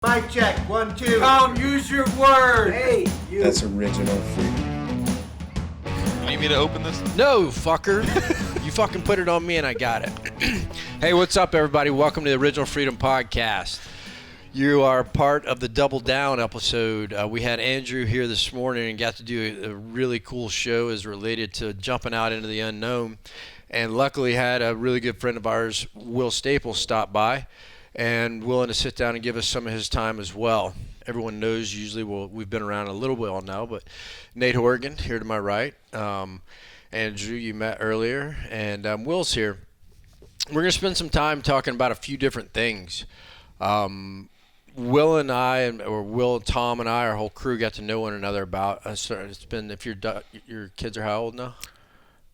Mic check, 1, 2. Tom, use your word. Hey, you. That's original freedom. You need me to open this? No, fucker. You fucking put it on me and I got it. Hey, what's up, everybody? Welcome to the Original Freedom Podcast. You are part of the Double Down episode. We had Andrew here this morning and got to do a really cool show as related to jumping out into the unknown. And luckily had a really good friend of ours, Will Staples, stop by and willing to sit down and give us some of his time as well. Everyone knows usually we've been around a little while now, but Nate Horgan here to my right. Andrew, you met earlier, and Will's here. We're going to spend some time talking about a few different things. Will and I, or Will, Tom and I, our whole crew got to know one another about. It's been, if your kids are how old now?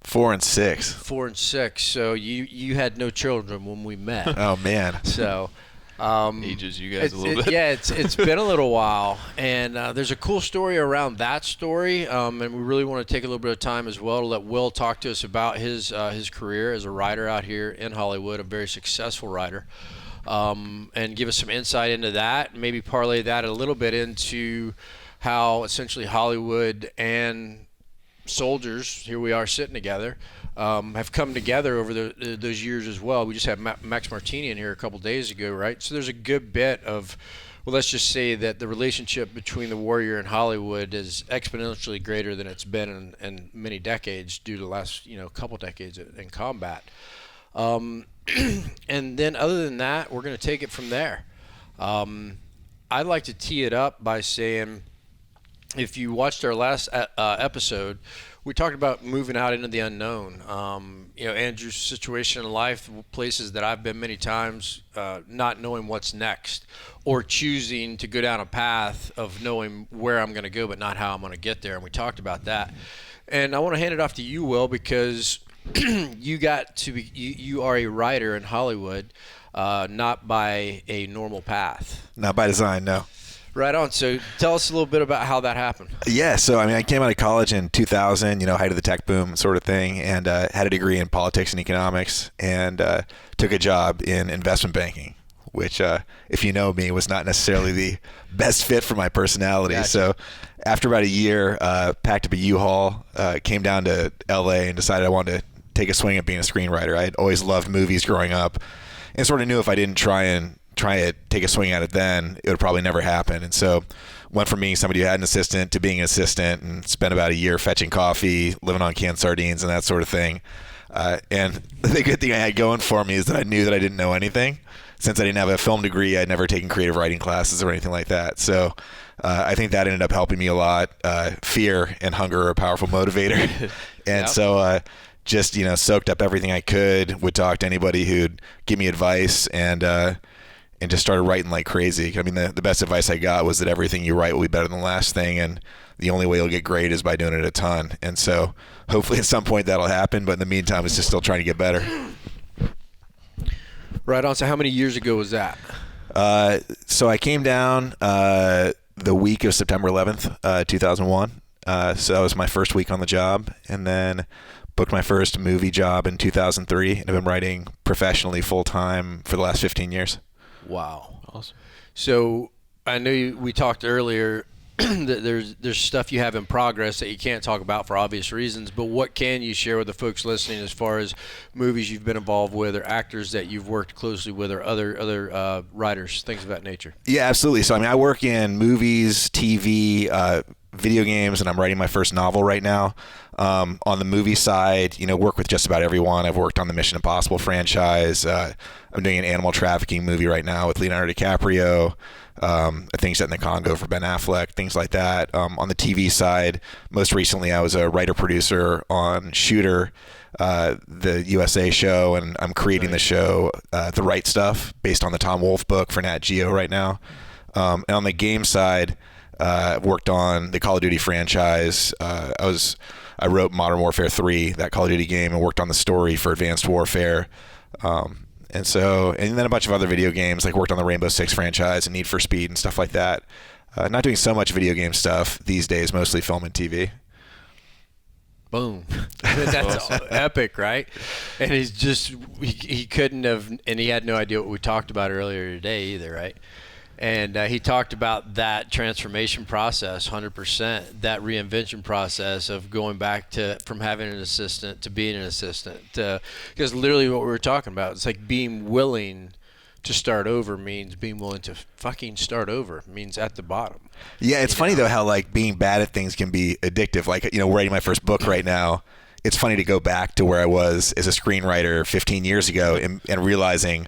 4 and 6. 4 and 6. So you had no children when we met. Oh man. So Ages you guys a little bit. Yeah, it's been a little while, and there's a cool story around that story, and we really want to take a little bit of time as well to let Will talk to us about his career as a writer out here in Hollywood, a very successful writer, and give us some insight into that, and maybe parlay that a little bit into how essentially Hollywood and soldiers, here we are sitting together, have come together over those years as well. We just had Max Martini in here a couple days ago, right? So there's a good bit of, well, let's just say that the relationship between the Warrior and Hollywood is exponentially greater than it's been in many decades due to the last couple decades in combat. And then other than that, we're going to take it from there. I'd like to tee it up by saying, if you watched our last episode, we talked about moving out into the unknown. Andrew's situation in life, places that I've been many times, not knowing what's next, or choosing to go down a path of knowing where I'm going to go, but not how I'm going to get there. And we talked about that. And I want to hand it off to you, Will, because you are a writer in Hollywood, not by a normal path. Not by design, no. Right on. So tell us a little bit about how that happened. Yeah, so I came out of college in 2000, height of the tech boom sort of thing, and had a degree in politics and economics, and took a job in investment banking, which, if you know me, was not necessarily the best fit for my personality. Gotcha. So after about a year, packed up a U-Haul, came down to LA and decided I wanted to take a swing at being a screenwriter. I had always loved movies growing up and sort of knew if I didn't try to take a swing at it then, it would probably never happen. And so went from being somebody who had an assistant to being an assistant, and spent about a year fetching coffee, living on canned sardines and that sort of thing. And the good thing I had going for me is that I knew that I didn't know anything. Since I didn't have a film degree, I'd never taken creative writing classes or anything like that. So I think that ended up helping me a lot. Fear and hunger are a powerful motivator. And Yep. so just, soaked up everything I could, would talk to anybody who'd give me advice, and just started writing like crazy. The best advice I got was that everything you write will be better than the last thing, and the only way you'll get great is by doing it a ton. And so hopefully at some point that'll happen, but in the meantime, it's just still trying to get better. Right on. So how many years ago was that? So I came down the week of September 11th, 2001. So that was my first week on the job, and then booked my first movie job in 2003, and I've been writing professionally full-time for the last 15 years. Wow. Awesome. So I know we talked earlier that there's stuff you have in progress that you can't talk about for obvious reasons, but what can you share with the folks listening as far as movies you've been involved with, or actors that you've worked closely with, or other writers, things of that nature? Yeah, absolutely. So I work in movies, TV, video games, and I'm writing my first novel right now. On the movie side, work with just about everyone. I've worked on the Mission Impossible franchise. I'm doing an animal trafficking movie right now with Leonardo DiCaprio. A thing set in the Congo for Ben Affleck, things like that. On the TV side, most recently I was a writer-producer on Shooter, the USA show, and I'm creating the show The Right Stuff, based on the Tom Wolfe book for Nat Geo right now. And on the game side, I've worked on the Call of Duty franchise. I wrote Modern Warfare 3, that Call of Duty game, and worked on the story for Advanced Warfare. And then a bunch of other video games, like worked on the Rainbow Six franchise and Need for Speed and stuff like that. Not doing so much video game stuff these days, mostly film and TV. Boom. That's epic, right? And he's just, he couldn't have, and he had no idea what we talked about earlier today either, right? And he talked about that transformation process, 100%, that reinvention process of going back from having an assistant to being an assistant. Because literally what we were talking about, it's like being willing to start over means being willing to fucking start over, means at the bottom. Yeah, it's funny though how like being bad at things can be addictive. Like, writing my first book right now, it's funny to go back to where I was as a screenwriter 15 years ago and realizing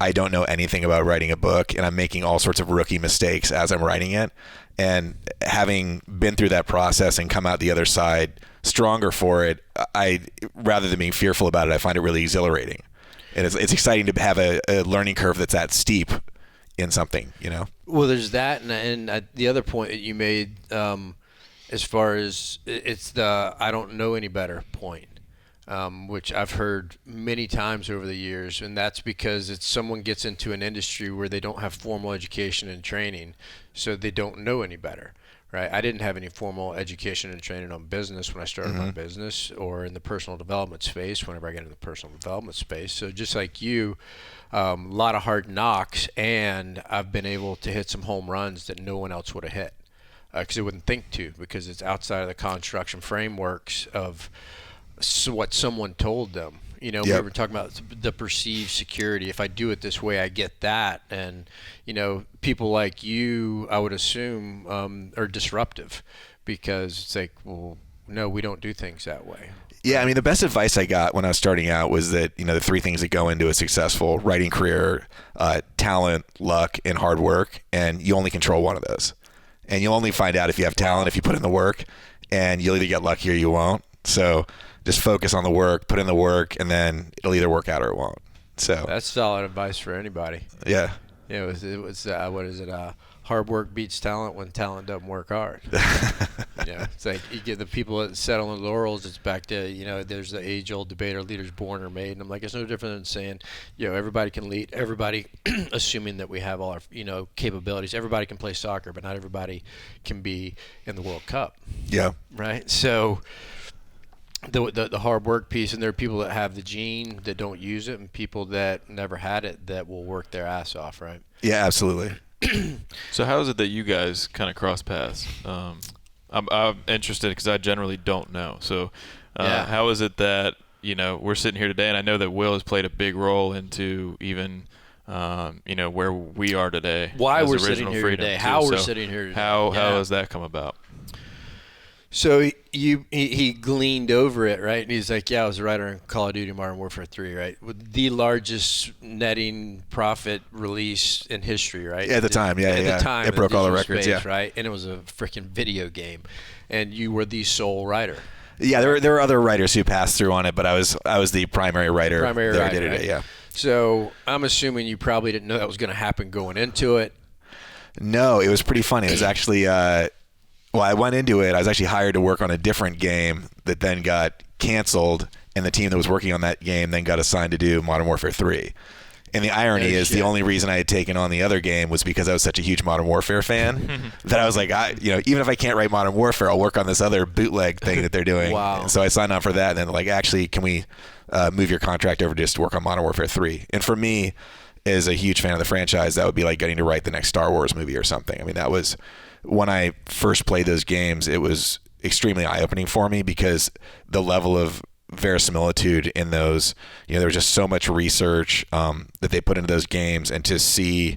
I don't know anything about writing a book, and I'm making all sorts of rookie mistakes as I'm writing it. And having been through that process and come out the other side stronger for it, rather than being fearful about it, I find it really exhilarating. And it's exciting to have a learning curve that's that steep in something, Well, there's that, and the other point that you made, as far as it's the I don't know any better point. Which I've heard many times over the years, and that's because someone gets into an industry where they don't have formal education and training, so they don't know any better, right? I didn't have any formal education and training on business when I started my business, or in the personal development space whenever I get into the personal development space. So just like you, a lot of hard knocks, and I've been able to hit some home runs that no one else would have hit, because they wouldn't think to, because it's outside of the construction frameworks of what someone told them. We were talking about the perceived security. If I do it this way, I get that. And, people like you, I would assume, are disruptive, because it's like, well, no, we don't do things that way. Yeah, I mean, the best advice I got when I was starting out was that, the three things that go into a successful writing career, talent, luck, and hard work, and you only control one of those. And you'll only find out if you have talent if you put in the work, and you'll either get lucky or you won't. So just focus on the work, put in the work, and then it'll either work out or it won't. So that's solid advice for anybody. Yeah. It was what is it? Hard work beats talent when talent doesn't work hard. It's like you get the people that settle on laurels. It's back to, there's the age-old debate: are leaders born or made? And I'm like, it's no different than saying, everybody can lead. Everybody, assuming that we have all our, capabilities. Everybody can play soccer, but not everybody can be in the World Cup. Yeah. Right. So the hard work piece, and there are people that have the gene that don't use it, and people that never had it that will work their ass off, right? Yeah, absolutely. So how is it that you guys kind of cross paths? I'm interested because I generally don't know. So how is it that, we're sitting here today, and I know that Will has played a big role into even where we are today. Why we're sitting here today. How we're sitting here today. How has that come about? So he gleaned over it, right? And he's like, I was a writer in Call of Duty Modern Warfare 3, right? With the largest netting profit release in history, right? Yeah, at the time, At the time, it broke all the records, space, right? And it was a freaking video game, and you were the sole writer. Yeah, there were other writers who passed through on it, but I was the primary writer that did it. Right? Yeah. So I'm assuming you probably didn't know that was going to happen going into it. No, it was pretty funny. It was actually. Well, I went into it. I was actually hired to work on a different game that then got canceled, and the team that was working on that game then got assigned to do Modern Warfare 3. And the irony is the only reason I had taken on the other game was because I was such a huge Modern Warfare fan that I was like, even if I can't write Modern Warfare, I'll work on this other bootleg thing that they're doing. Wow. And so I signed on for that, and then like, actually, can we move your contract over just to work on Modern Warfare 3? And for me, as a huge fan of the franchise, that would be like getting to write the next Star Wars movie or something. I mean, that was... When I first played those games, it was extremely eye-opening for me because the level of verisimilitude in those, there was just so much research that they put into those games, and to see,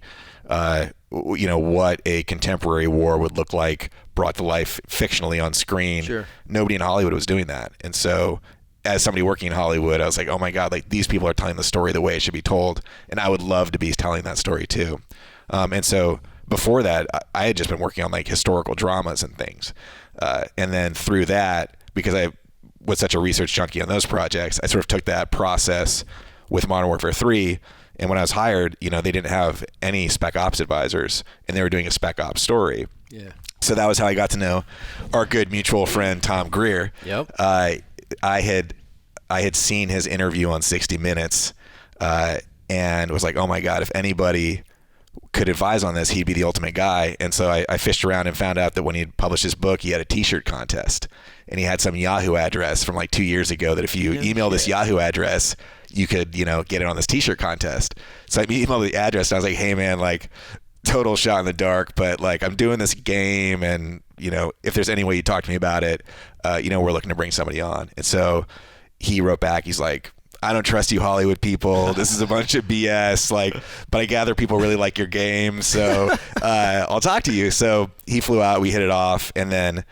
what a contemporary war would look like brought to life fictionally on screen. Sure. Nobody in Hollywood was doing that. And so as somebody working in Hollywood, I was like, oh my God, like these people are telling the story the way it should be told, and I would love to be telling that story too. And so before that, I had just been working on like historical dramas and things. And then through that, because I was such a research junkie on those projects, I sort of took that process with Modern Warfare 3. And when I was hired, they didn't have any Spec Ops advisors, and they were doing a Spec Ops story. Yeah. So that was how I got to know our good mutual friend, Tom Greer. Yep. I had seen his interview on 60 Minutes and was like, oh my God, if anybody could advise on this, he'd be the ultimate guy. And so I fished around and found out that when he published his book, he had a t-shirt contest, and he had some Yahoo address from like 2 years ago that if you email this Yahoo address, you could, get it on this t-shirt contest. So I emailed the address, and I was like, hey man, like total shot in the dark, but like I'm doing this game, and if there's any way you talk to me about it, we're looking to bring somebody on. And so he wrote back, he's like, I don't trust you Hollywood people. This is a bunch of BS. Like, but I gather people really like your game, so I'll talk to you. So he flew out, we hit it off, and then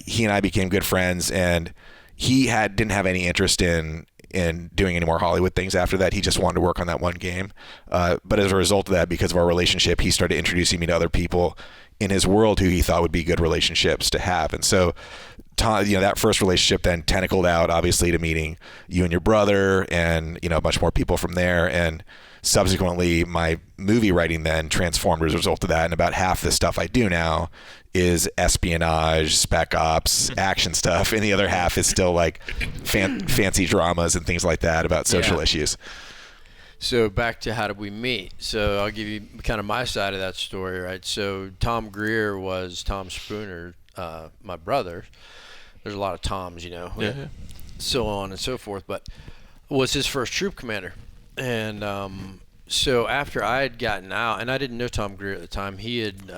he and I became good friends. And he didn't have any interest in doing any more Hollywood things after that. He just wanted to work on that one game. But as a result of that, because of our relationship, he started introducing me to other people in his world who he thought would be good relationships to have. And so that first relationship then tentacled out, obviously, to meeting you and your brother, and a bunch more people from there. And subsequently, my movie writing then transformed as a result of that. And about half the stuff I do now is espionage, spec ops, action stuff, and the other half is still like fancy dramas and things like that about social issues. So back to how did we meet? So I'll give you kind of my side of that story, right? So Tom Greer was Tom Spooner, my brother. There's a lot of Toms, so on and so forth, but was his first troop commander. And so after I had gotten out, and I didn't know Tom Greer at the time, he had,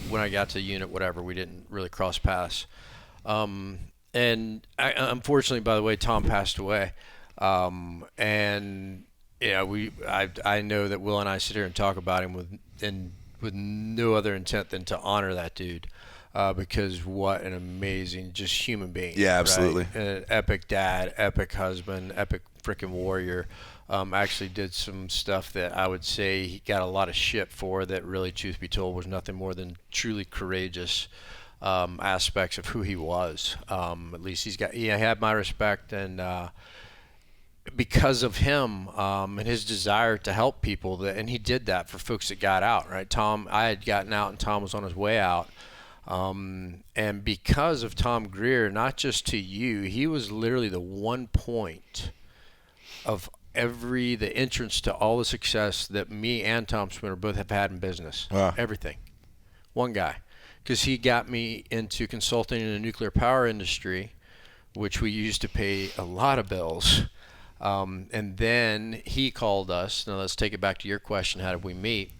when I got to unit, whatever, we didn't really cross paths. And unfortunately, by the way, Tom passed away. And I know that Will and I sit here and talk about him with no other intent than to honor that dude. Because what an amazing just human being. Yeah, absolutely. Right? An epic dad, epic husband, epic freaking warrior. Actually did some stuff that I would say he got a lot of shit for, that really, truth be told, was nothing more than truly courageous aspects of who he was. At least he had my respect, and because of him and his desire to help people, and he did that for folks that got out, right? I had gotten out and Tom was on his way out. And because of Tom Greer, not just to you, he was literally the one point of the entrance to all the success that me and Tom Spooner both have had in business. Wow. Everything. One guy. Because he got me into consulting in the nuclear power industry, which we used to pay a lot of bills. And then he called us. Now let's take it back to your question, how did we meet?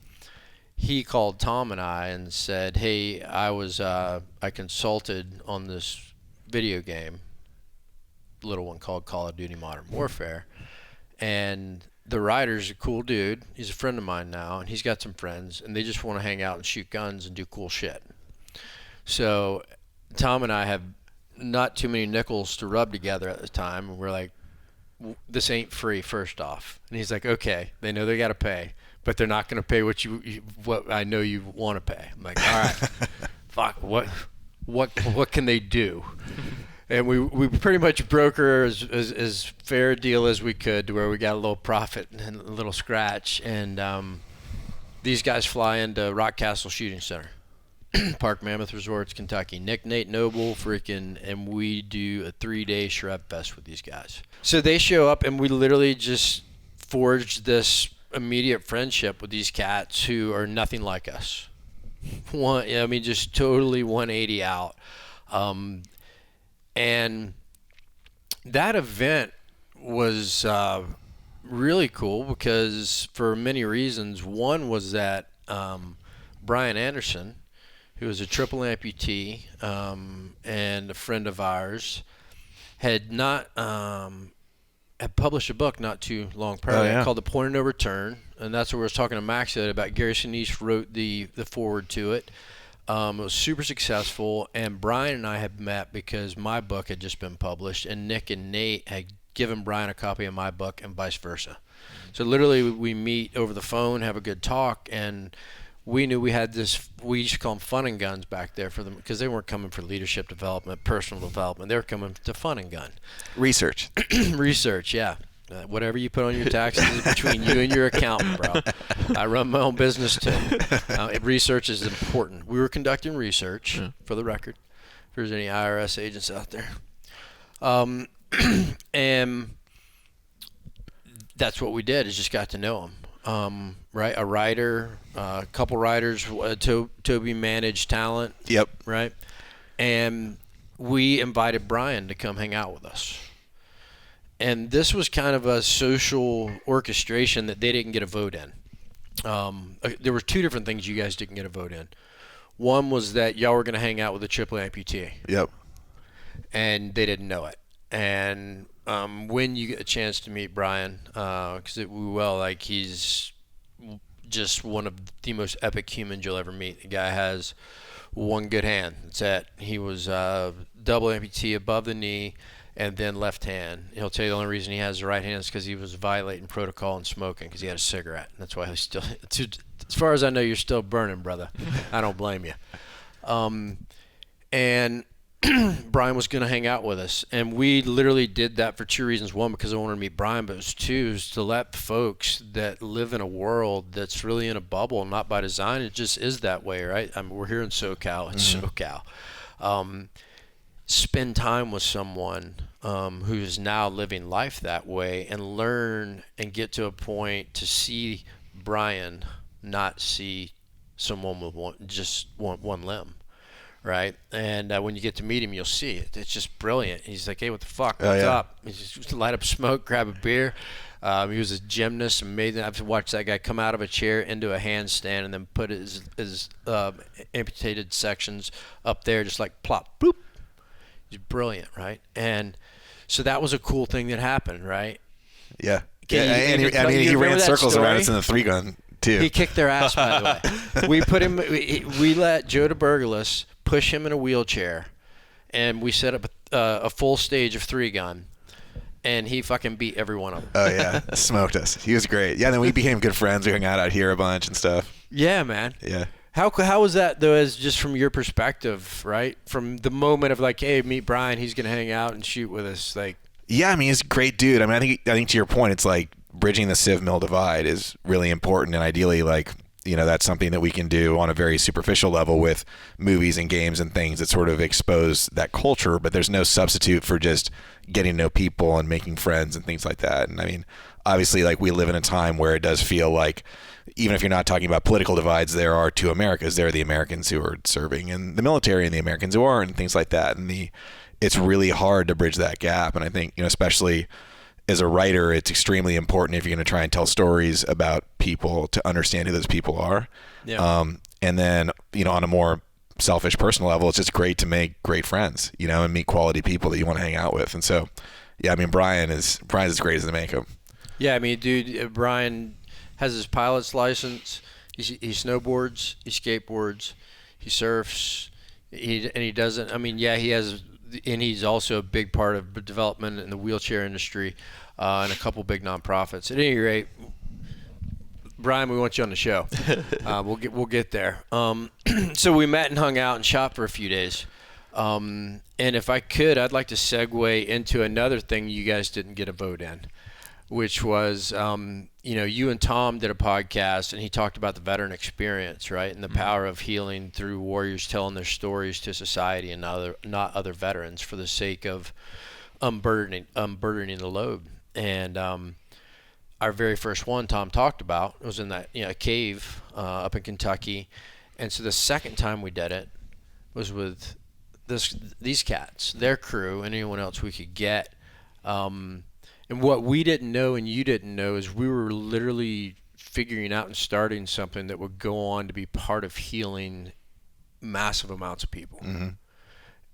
He called Tom and I and said, hey, I consulted on this video game, little one called Call of Duty Modern Warfare. And the writer's a cool dude. He's a friend of mine now, and he's got some friends, and they just want to hang out and shoot guns and do cool shit. So Tom and I have not too many nickels to rub together at the time, and we're like, this ain't free, first off. And he's like, okay, they know they got to pay, but they're not going to pay what I know you want to pay. I'm like, all right, fuck, what can they do? And we pretty much broker as fair a deal as we could, to where we got a little profit and a little scratch. And these guys fly into Rock Castle Shooting Center, Park Mammoth Resorts, Kentucky. Nate Noble, and we do a 3-day Shrub Fest with these guys. So they show up, and we literally just forged this immediate friendship with these cats who are nothing like us. Just totally 180 out. And that event was really cool because for many reasons. One was that Brian Anderson, who was a triple amputee and a friend of ours, had published a book not too long prior called The Point of No Return, and that's what we were talking to Max about. Gary Sinise wrote the foreword to it. It was super successful, and Brian and I had met because my book had just been published, and Nick and Nate had given Brian a copy of my book, and vice versa. So literally we meet over the phone, have a good talk, and we knew we had this, we used to call them fun and guns back there for them, because they weren't coming for leadership development, personal development. They were coming to fun and gun. Research. Research, yeah. Whatever you put on your taxes is between you and your accountant, bro. I run my own business too. Research is important. We were conducting research, for the record, if there's any IRS agents out there. And that's what we did, is just got to know them. Right? A writer, a couple writers, Toby managed talent. Yep. Right? And we invited Brian to come hang out with us. And this was kind of a social orchestration that they didn't get a vote in. there were two different things you guys didn't get a vote in. One was that y'all were going to hang out with a triple amputee. Yep. And they didn't know it. And when you get a chance to meet Brian, because he's just one of the most epic humans you'll ever meet. The guy has one good hand. That's it. He was double amputee above the knee and then left hand. He'll tell you the only reason he has the right hand is because he was violating protocol and smoking because he had a cigarette. That's why he's still, as far as I know, you're still burning, brother. I don't blame you. And Brian was going to hang out with us, and we literally did that for two reasons. One, because I wanted to meet Brian, but it was two, is to let folks that live in a world that's really in a bubble, not by design. It just is that way, right? I mean, we're here in SoCal. It's SoCal. Spend time with someone who is now living life that way and learn and get to a point to see Brian, not see someone with one limb. Right, and when you get to meet him, you'll see it. It's just brilliant. He's like, "Hey, what the fuck? What's up?" He just light up smoke, grab a beer. He was a gymnast, amazing. I've watched that guy come out of a chair into a handstand and then put his amputated sections up there, just like plop, boop. He's brilliant, right? And so that was a cool thing that happened, right? Yeah. He ran circles around us in the 3-gun too. He kicked their ass, by the way. We let Joe DeBurgalis push him in a wheelchair, and we set up a full stage of 3-gun, and he fucking beat every one of them. Oh yeah, smoked us. He was great. Yeah, then we became good friends. We hung out here a bunch and stuff. Yeah, man. Yeah. How was that though, as just from your perspective, right? From the moment of like, hey, meet Brian, he's gonna hang out and shoot with us, like. Yeah, I mean, he's a great dude. I mean, I think to your point, it's like bridging the civ mil divide is really important, and ideally, like, you know, that's something that we can do on a very superficial level with movies and games and things that sort of expose that culture, but there's no substitute for just getting to know people and making friends and things like that. And I mean, obviously, like, we live in a time where it does feel like, even if you're not talking about political divides, there are two Americas. There are the Americans who are serving in the military and the Americans who aren't, and things like that. And it's really hard to bridge that gap. And I think, you know, especially as a writer, it's extremely important if you're going to try and tell stories about people to understand who those people are. Yeah. And then, you know, on a more selfish personal level, it's just great to make great friends, you know, and meet quality people that you want to hang out with. And so, yeah, I mean, Brian's as great as they make them. Yeah, I mean, dude, Brian has his pilot's license. He snowboards, he skateboards, he surfs, he doesn't. I mean, yeah, he has. And he's also a big part of the development in the wheelchair industry and a couple big nonprofits. At any rate, Brian, we want you on the show. We'll get there. So we met and hung out and shot for a few days. And if I could, I'd like to segue into another thing you guys didn't get a vote in, which was, you know, you and Tom did a podcast, and he talked about the veteran experience, right, and the power of healing through warriors telling their stories to society and not other veterans for the sake of unburdening the load. And our very first one Tom talked about was in that cave up in Kentucky, and so the second time we did it was with these cats, their crew, and anyone else we could get. And what we didn't know and you didn't know is we were literally figuring out and starting something that would go on to be part of healing massive amounts of people. Mm-hmm.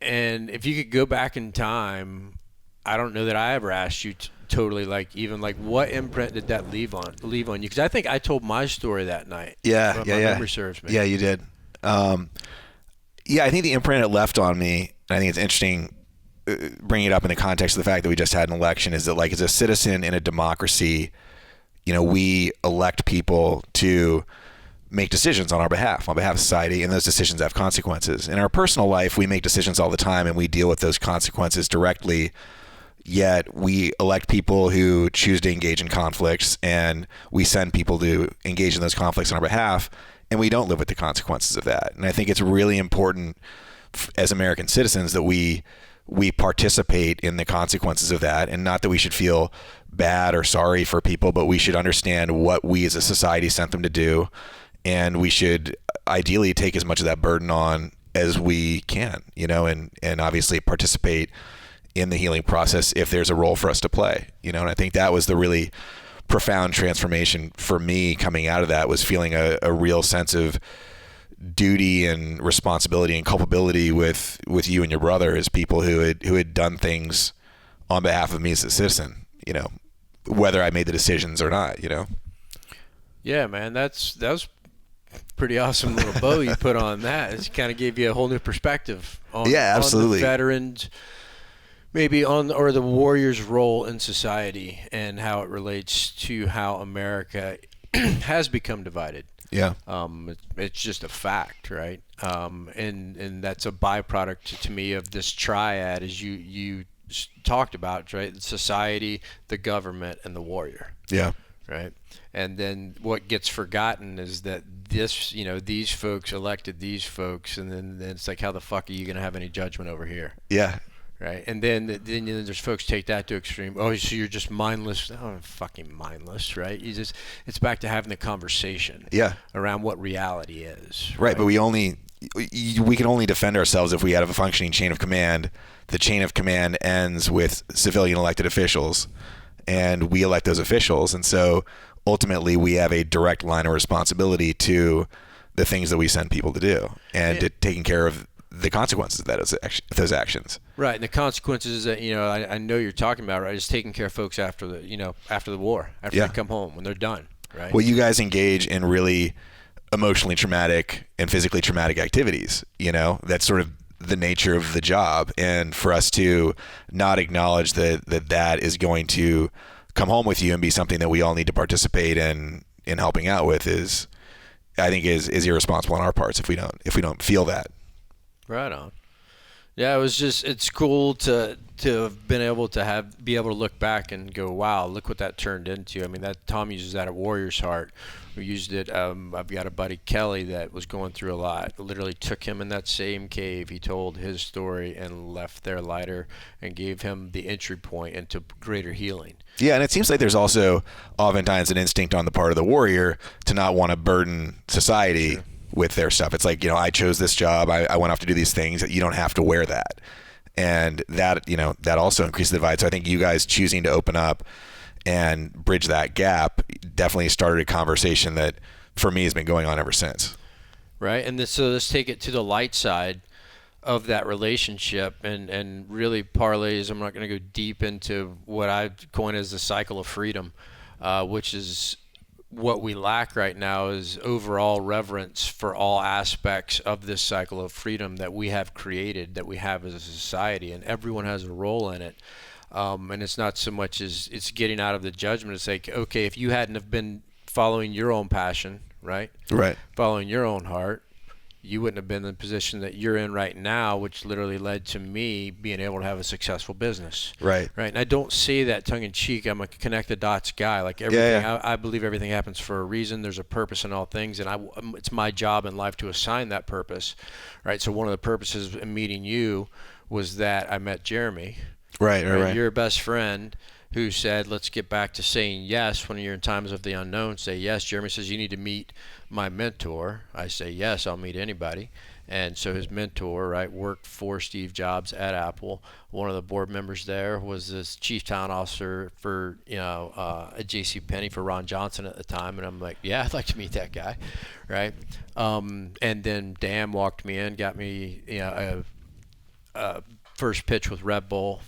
And if you could go back in time, I don't know that I ever asked you totally, like, even like what imprint did that leave on you? Because I think I told my story that night. Yeah. Memory serves me. Yeah, you did. Yeah, I think the imprint it left on me, and I think it's interesting bringing it up in the context of the fact that we just had an election, is that, like, as a citizen in a democracy, you know, we elect people to make decisions on behalf of society, and those decisions have consequences. In our personal life, we make decisions all the time, and we deal with those consequences directly, yet we elect people who choose to engage in conflicts, and we send people to engage in those conflicts on our behalf, and we don't live with the consequences of that. And I think it's really important as American citizens that we participate in the consequences of that, and not that we should feel bad or sorry for people, but we should understand what we as a society sent them to do, and we should ideally take as much of that burden on as we can, you know, and obviously participate in the healing process if there's a role for us to play, you know. And I think that was the really profound transformation for me coming out of that was feeling a real sense of duty and responsibility and culpability with you and your brother as people who had done things on behalf of me as a citizen, whether I made the decisions or not, Yeah, man, that was pretty awesome little bow you put on that. It kind of gave you a whole new perspective on, absolutely. on the veterans, maybe or the warrior's role in society and how it relates to how America has become divided. Yeah. It's just a fact, right? And that's a byproduct to me of this triad, as you talked about, right? Society, the government, and the warrior. Yeah. Right. And then what gets forgotten is that these folks elected these folks, and then it's like, how the fuck are you going to have any judgment over here? Yeah. Right. And then there's folks take that to extreme. Oh, so you're just mindless? Oh, fucking mindless, right? It's back to having the conversation. Yeah. Around what reality is. Right. But we can only defend ourselves if we have a functioning chain of command. The chain of command ends with civilian elected officials, and we elect those officials. And so ultimately we have a direct line of responsibility to the things that we send people to do and to taking care of the consequences of those actions. Right. And the consequences that, I know you're talking about, right, is taking care of folks after the war, after they come home, when they're done. Right. Well, you guys engage in really emotionally traumatic and physically traumatic activities, that's sort of the nature of the job. And for us to not acknowledge that is going to come home with you and be something that we all need to participate in helping out with is irresponsible on our parts if we don't feel that. Right on. Yeah, it's cool to have been able to be able to look back and go, wow, look what that turned into. I mean, that Tom uses that at Warrior's Heart. We used it. I've got a buddy, Kelly, that was going through a lot. Literally took him in that same cave. He told his story and left there lighter and gave him the entry point into greater healing. Yeah, and it seems like there's also oftentimes an instinct on the part of the warrior to not want to burden society. Sure. With their stuff. It's like, I chose this job. I went off to do these things. You don't have to wear that. And that, that also increases the divide. So I think you guys choosing to open up and bridge that gap definitely started a conversation that for me has been going on ever since. Right. And so let's take it to the light side of that relationship and really parlays. I'm not going to go deep into what I've coined as the cycle of freedom, which is what we lack right now is overall reverence for all aspects of this cycle of freedom that we have created, that we have as a society, and everyone has a role in it. And it's not so much as it's getting out of the judgment. It's like, okay, if you hadn't have been following your own passion, right? Right. Following your own heart, you wouldn't have been in the position that you're in right now, which literally led to me being able to have a successful business. Right. Right. And I don't say that tongue in cheek. I'm a connect the dots guy. Like everything, I believe everything happens for a reason. There's a purpose in all things, and it's my job in life to assign that purpose. Right. So one of the purposes in meeting you was that I met Jeremy. Right. Your best friend, who said, let's get back to saying yes when you're in times of the unknown. Say yes. Jeremy says, you need to meet my mentor. I say, yes, I'll meet anybody. And so his mentor, right, worked for Steve Jobs at Apple. One of the board members there was this chief talent officer for, at JCPenney for Ron Johnson at the time. And I'm like, yeah, I'd like to meet that guy, right? And then Dan walked me in, got me, a first pitch with Red Bull,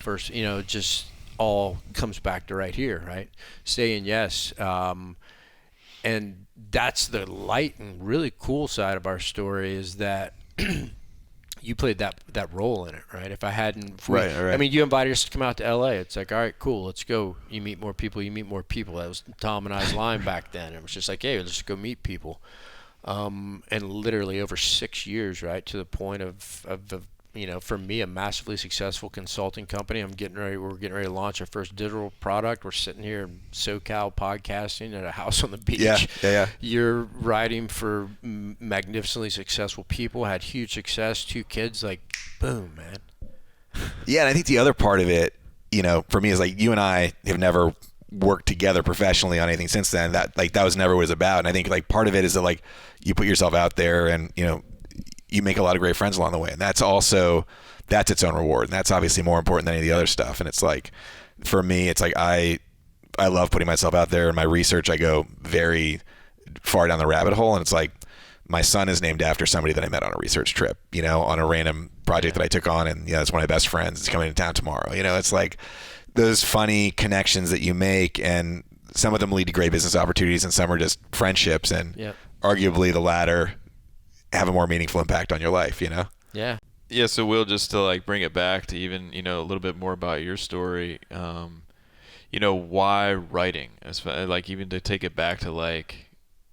just all comes back to right here, right? Saying yes. And that's the light and really cool side of our story is that you played that role in it, right? If I hadn't, right. I mean, you invited us to come out to LA. It's like, all right, cool, let's go. You meet more people. That was Tom and I's line back then. It was just like, hey, let's go meet people. And literally over 6 years, right, to the point of for me, a massively successful consulting company. We're getting ready to launch our first digital product. We're sitting here in SoCal podcasting at a house on the beach. Yeah. You're writing for magnificently successful people, had huge success, 2 kids, like, boom, man. Yeah, and I think the other part of it, for me is like you and I have never worked together professionally on anything since then. That was never what it was about. And I think like part of it is that like you put yourself out there and, you make a lot of great friends along the way. And that's its own reward. And that's obviously more important than any of the other stuff. And it's like, for me, it's like I I love putting myself out there. In my research, I go very far down the rabbit hole, and it's like my son is named after somebody that I met on a research trip, on a random project that I took on, and it's one of my best friends. It's coming to town tomorrow. It's like those funny connections that you make, and some of them lead to great business opportunities, and some are just friendships, and arguably the latter have a more meaningful impact on your life. Yeah. Yeah. So Will, just to like bring it back to even a little bit more about your story. Why writing? Like even to take it back to like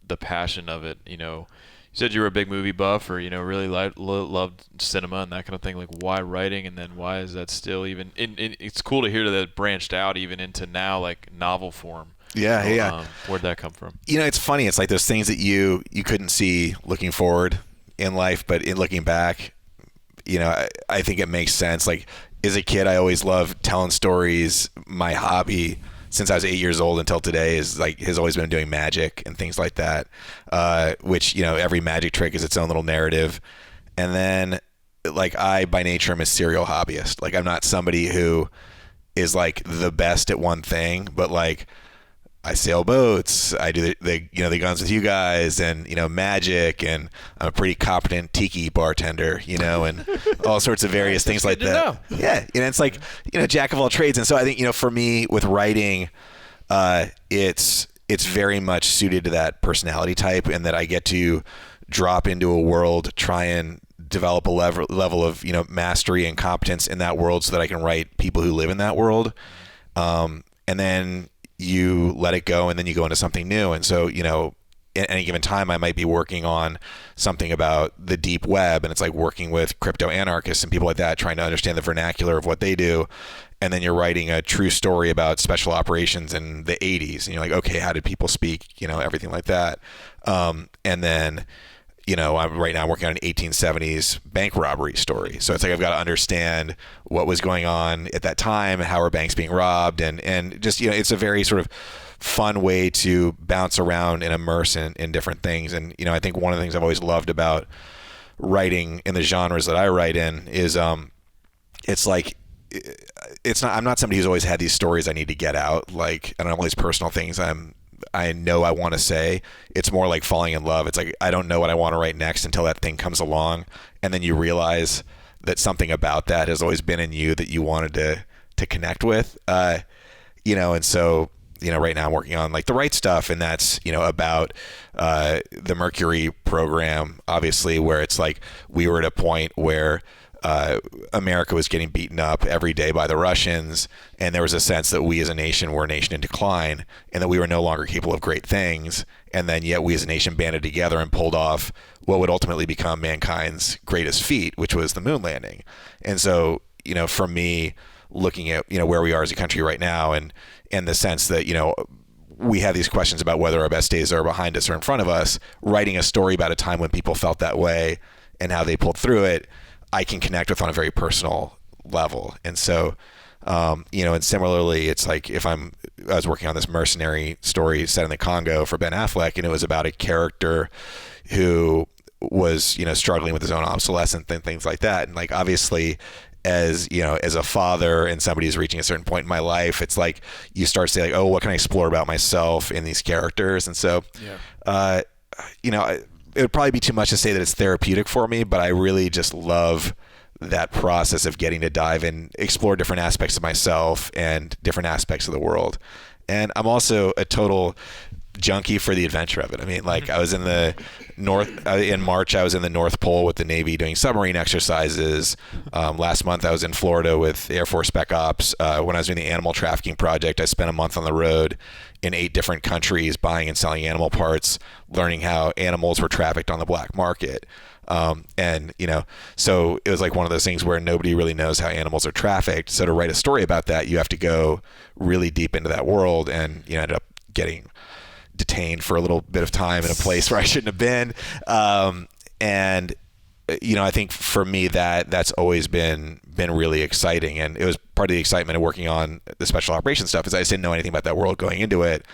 the passion of it. You said you were a big movie buff, or really loved cinema and that kind of thing. Like why writing, and then why is that still even? It's cool to hear that it branched out even into now like novel form. Yeah. Where'd that come from? It's funny. It's like those things that you couldn't see looking forward in life, but in looking back, I think it makes sense. Like as a kid, I always loved telling stories. My hobby since I was 8 years old until today has always been doing magic and things like that, which, every magic trick is its own little narrative. And then like I, by nature, am a serial hobbyist. Like I'm not somebody who is like the best at one thing, but like I sail boats, I do the guns with you guys, and magic, and I'm a pretty competent tiki bartender, and all sorts of various things like that. Yeah, it's like jack of all trades. And so I think for me with writing, it's very much suited to that personality type, and that I get to drop into a world, try and develop a level of mastery and competence in that world, so that I can write people who live in that world, and then you let it go, and then you go into something new. And so, at any given time, I might be working on something about the deep web, and it's like working with crypto anarchists and people like that, trying to understand the vernacular of what they do. And then you're writing a true story about special operations in the 80s, and you're like, okay, how did people speak? Everything like that. And then, I'm right now working on an 1870s bank robbery story. So it's like I've got to understand what was going on at that time, how are banks being robbed, and just, it's a very sort of fun way to bounce around and immerse in different things. And, I think one of the things I've always loved about writing in the genres that I write in is it's like, I'm not somebody who's always had these stories I need to get out. Like, I don't have all these personal things I know I want to say. It's more like falling in love. It's like I don't know what I want to write next until that thing comes along, and then you realize that something about that has always been in you that you wanted to connect with. And so right now I'm working on like the right stuff, and that's about the Mercury program, obviously, where it's like we were at a point where America was getting beaten up every day by the Russians, and there was a sense that we as a nation were a nation in decline, and that we were no longer capable of great things. And then yet we as a nation banded together and pulled off what would ultimately become mankind's greatest feat, which was the moon landing. And so, for me, looking at where we are as a country right now, and the sense that we have these questions about whether our best days are behind us or in front of us, writing a story about a time when people felt that way and how they pulled through it, I can connect with on a very personal level. And so, and similarly, it's like I was working on this mercenary story set in the Congo for Ben Affleck, and it was about a character who was, struggling with his own obsolescence and things like that. And like, obviously, as a father and somebody who's reaching a certain point in my life, it's like you start to say like, oh, what can I explore about myself in these characters? And so, it would probably be too much to say that it's therapeutic for me, but I really just love that process of getting to dive and explore different aspects of myself and different aspects of the world. And I'm also a total junkie for the adventure of it. I mean, like I was in the in March, I was in the North Pole with the Navy doing submarine exercises. Last month I was in Florida with Air Force Spec Ops. When I was doing the animal trafficking project, I spent a month on the road in 8 different countries buying and selling animal parts, learning how animals were trafficked on the black market. And, so it was like one of those things where nobody really knows how animals are trafficked. So to write a story about that, you have to go really deep into that world, and, ended up getting detained for a little bit of time in a place where I shouldn't have been. And, I think for me that's always been really exciting. And it was part of the excitement of working on the special operations stuff is I just didn't know anything about that world going into it.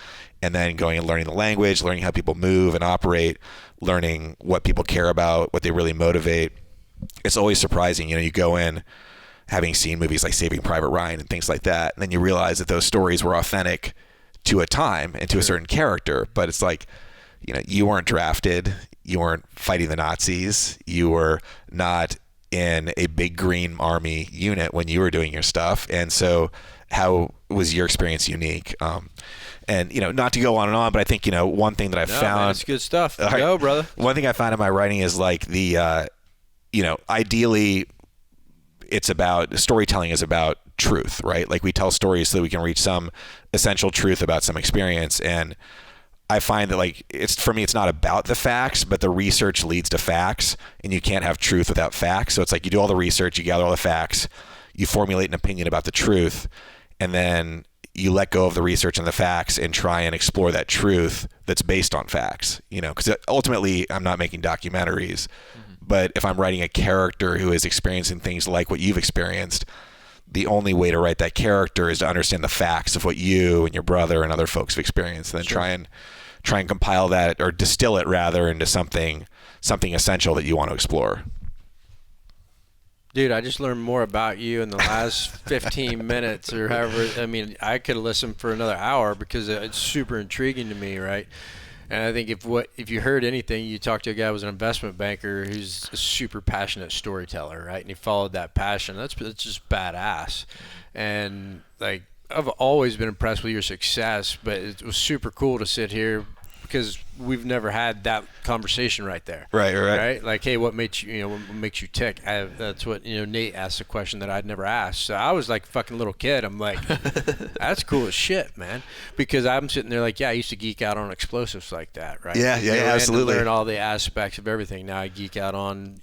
And then going and learning the language, learning how people move and operate, learning what people care about, what they really motivate. It's always surprising. You go in having seen movies like Saving Private Ryan and things like that, and then you realize that those stories were authentic to a time and to a certain character. But it's like, you weren't drafted, you weren't fighting the Nazis, you were not in a big green army unit when you were doing your stuff. And so how was your experience unique? And not to go on and on, but I think one thing that I've found, man, it's good stuff. Go, brother. One thing I found in my writing is like the ideally storytelling is about truth, right? Like we tell stories so that we can reach some essential truth about some experience. And I find that like for me it's not about the facts, but the research leads to facts, and you can't have truth without facts. So it's like you do all the research, you gather all the facts, you formulate an opinion about the truth, and then you let go of the research and the facts and try and explore that truth that's based on facts, because ultimately I'm not making documentaries, but if I'm writing a character who is experiencing things like what you've experienced, the only way to write that character is to understand the facts of what you and your brother and other folks have experienced, and then try and compile that, or distill it rather, into something essential that you want to explore. Dude, I just learned more about you in the last 15 minutes or however. I mean, I could have listened for another hour because it's super intriguing to me, right? And I think if you heard anything, you talked to a guy who was an investment banker who's a super passionate storyteller, right? And he followed that passion. That's just badass. And like, I've always been impressed with your success, but it was super cool to sit here because we've never had that conversation right there. Right. Like, hey, what makes you tick? That's what Nate asked a question that I'd never asked. So I was like a fucking little kid. I'm like, that's cool as shit, man. Because I'm sitting there like, yeah, I used to geek out on explosives like that, right? Yeah, absolutely. Learn all the aspects of everything. Now I geek out on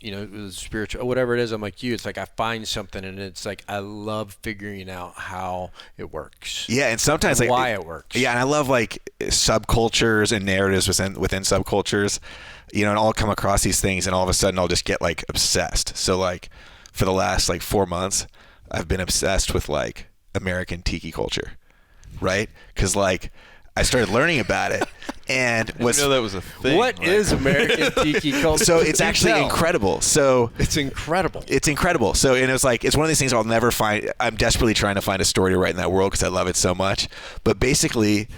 spiritual, whatever it is. I'm like you. It's like I find something, and it's like I love figuring out how it works. Yeah, and sometimes and why it works. Yeah, and I love like subcultures and narratives within subcultures, and I'll come across these things, and all of a sudden I'll just get like obsessed. So like for the last like 4 months, I've been obsessed with like American tiki culture, right? Because like I started learning about it, and I didn't know that was a thing. What is American tiki culture? So it's actually incredible. So it's incredible. It's incredible. So and it's like it's one of these things I'll never find. I'm desperately trying to find a story to write in that world because I love it so much. But basically,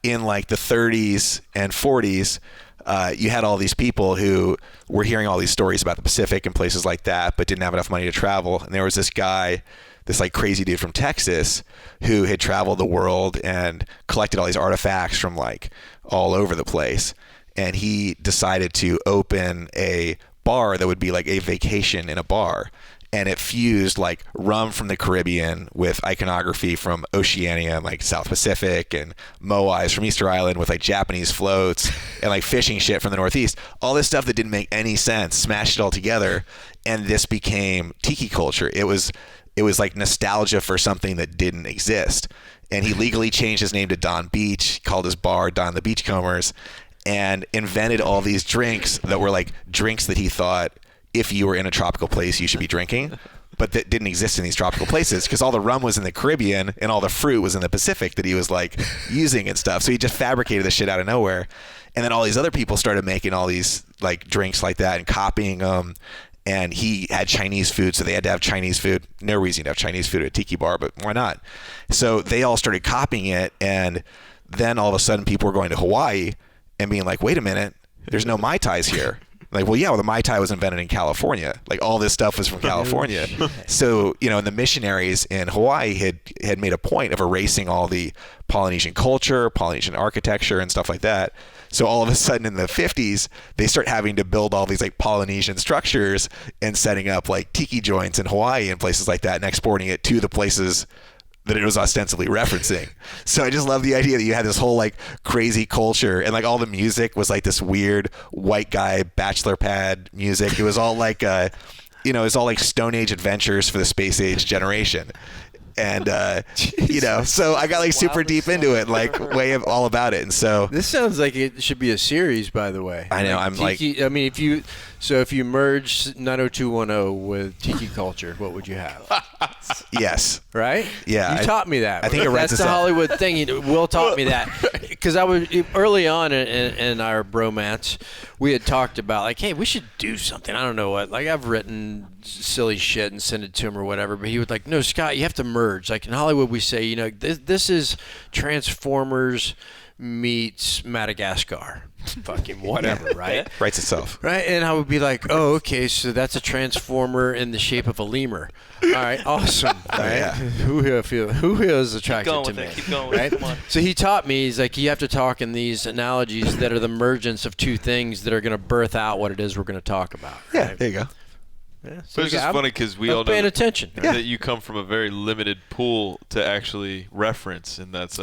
in like the 30s and 40s, you had all these people who were hearing all these stories about the Pacific and places like that, but didn't have enough money to travel. And there was this guy, this like crazy dude from Texas, who had traveled the world and collected all these artifacts from like all over the place. And he decided to open a bar that would be like a vacation in a bar. And it fused like rum from the Caribbean with iconography from Oceania and like South Pacific, and moais from Easter Island with like Japanese floats and like fishing shit from the Northeast. All this stuff that didn't make any sense, smashed it all together, and this became tiki culture. It was like nostalgia for something that didn't exist. And he legally changed his name to Don Beach, called his bar Don the Beachcombers, and invented all these drinks that were like drinks that he thought if you were in a tropical place you should be drinking, but that didn't exist in these tropical places because all the rum was in the Caribbean and all the fruit was in the Pacific that he was like using and stuff. So he just fabricated the shit out of nowhere. And then all these other people started making all these like drinks like that and copying them. And he had Chinese food, so they had to have Chinese food. No reason to have Chinese food at a tiki bar, but why not? So they all started copying it, and then all of a sudden people were going to Hawaii and being like, wait a minute, there's no Mai Tais here. Like, well, yeah, well, the Mai Tai was invented in California. Like, all this stuff was from California. So, and the missionaries in Hawaii had made a point of erasing all the Polynesian culture, Polynesian architecture, and stuff like that. So all of a sudden in the 50s, they start having to build all these like Polynesian structures and setting up like tiki joints in Hawaii and places like that and exporting it to the places that it was ostensibly referencing. So I just love the idea that you had this whole like crazy culture, and like all the music was like this weird white guy bachelor pad music. It was all like, it was all like Stone Age adventures for the space age generation. And, so I got like super deep into it, like way of all about it. And so this sounds like it should be a series, by the way. I know. I'm tiki, I mean, if you merge 90210 with tiki culture, what would you have? Yes. Right? Yeah. You taught me that. I think that's the Hollywood thing. Will taught me that. because I was early on in our bromance, we had talked about like, hey, we should do something. I don't know what. Like I've written silly shit and sent it to him or whatever, but he would like, no, Scott, you have to merge. Like in Hollywood, we say, you know, this is Transformers meets Madagascar. Fucking whatever, right? Writes itself. Right, and I would be like, oh, okay, so that's a transformer in the shape of a lemur. All right, awesome. Right? Yeah. Who here is attracted to me? Keep going. Right? Come on. So he taught me, he's like, you have to talk in these analogies that are the mergence of two things that are going to birth out what it is we're going to talk about. Yeah, Right? there you go. Yeah, so But it's just funny because we all know paying attention. that you come from a very limited pool to actually reference, and that's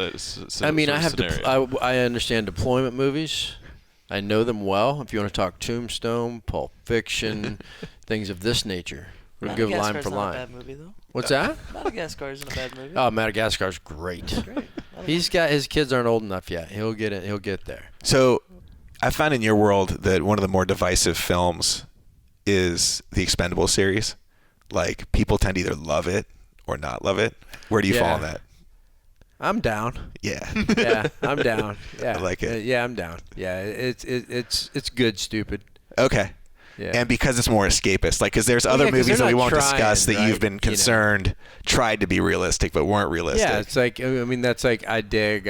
I mean, I understand deployment movies. I know them well. If you want to talk Tombstone, Pulp Fiction, things of this nature, we'll go line for Madagascar's not a line. bad movie, though. What's that? Madagascar isn't a bad movie. Oh, Madagascar's great. Great. He's got his kids aren't old enough yet. He'll get it. He'll get there. So I found in your world that one of the more divisive films is the Expendables series. Like people tend to either love it or not love it. Where do you fall on that? I'm down. Yeah. Yeah, I'm down. Yeah, I like it. Yeah, I'm down. Yeah, it's good, stupid. Okay. Yeah. And because it's more escapist, like, because there's other 'cause movies they're that we not won't trying, discuss that right, you've been you know. concerned tried to be realistic but weren't realistic. Yeah, it's like I mean that's like I dig.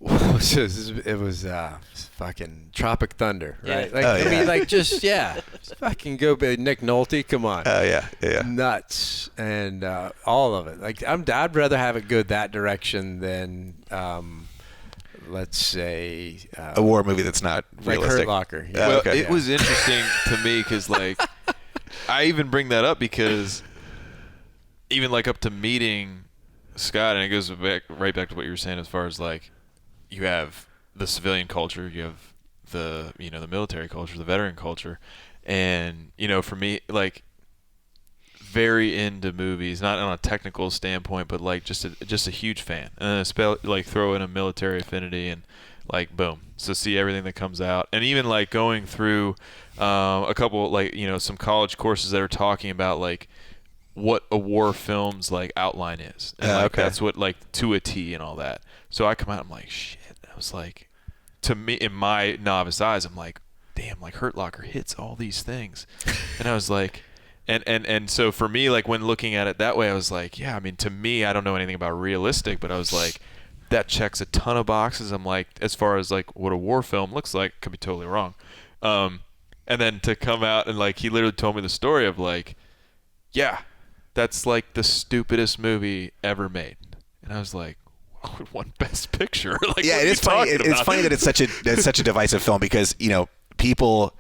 What was this? It was fucking Tropic Thunder, right? Yeah. Like Oh, I yeah. mean, like just fucking go, Nick Nolte, come on. Oh yeah. Nuts and all of it. Like I'd rather have it go that direction than let's say A war movie that's not like realistic. Hurt Locker. Yeah. Well, okay. it was interesting to me because, like, I even bring that up because even, like, up to meeting Scott, and it goes right back to what you were saying as far as, like, you have the civilian culture, you have the military culture, the veteran culture, and, for me, like, very into movies, not on a technical standpoint, but like just a huge fan, and like throw in a military affinity, and like boom, so see everything that comes out, and even like going through a couple like some college courses that are talking about like what a war film's like outline is, and like that's what like to a T and all that. So I come out, I'm like shit. I was like, to me in my novice eyes, I'm like, damn, like Hurt Locker hits all these things, and I was like. And so for me, like when looking at it that way, I was like, yeah, I mean, to me, I don't know anything about realistic, but I was like, that checks a ton of boxes. I'm like, as far as like what a war film looks like, could be totally wrong. And then to come out and like, he literally told me the story of like, yeah, that's like the stupidest movie ever made. And I was like, what won Best Picture? Like, yeah, it is funny. It's funny that it's such a divisive film because people.